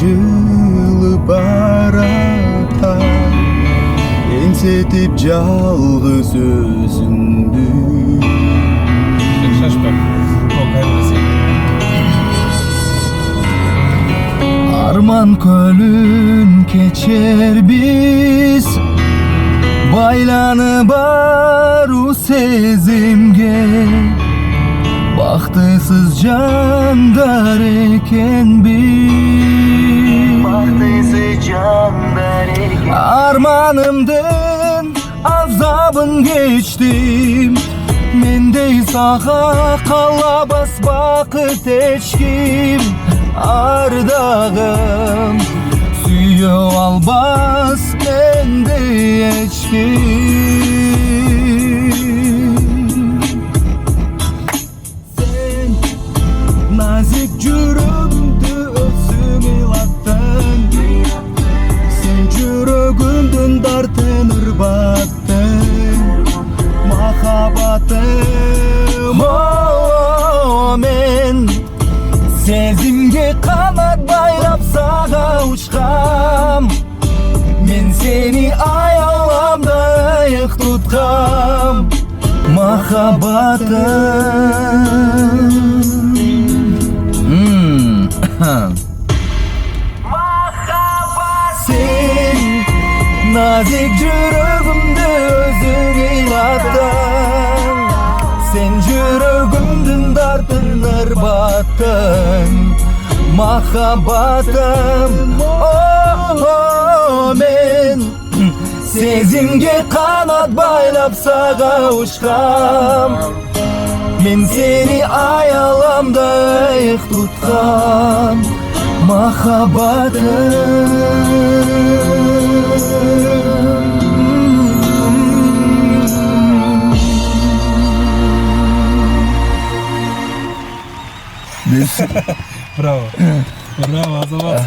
жылып баратат, еңсетип жалгыз өзүңдү. Арман көлүн кечер биз, байланып бару сезимге. Бактысыз жандар экенбиз, бактысыз жандар экен. Арманымдын азабын кечтим, мендей сага калабас бакыт эчким. Ардагым сүйө албас мендей эчким. Сен назик жүрөгүмдү өзүң ыйлаттың, сен жүрөгүмдүн дартын ырбаттың. Махаббатым, мен сезимге канат байлап сага учкам. Мен сени аяламда ыйык туткам. Махаббатым, сен назик жүрөгүмдү өзүң ыйлаттың, сен жүрөгүмдүн дартын ырбаттың. Махаббатым, мен сезимге канат байлап сага учкам. Мен сени аяламда ыйык туткам. Браво. Браво, Азамат.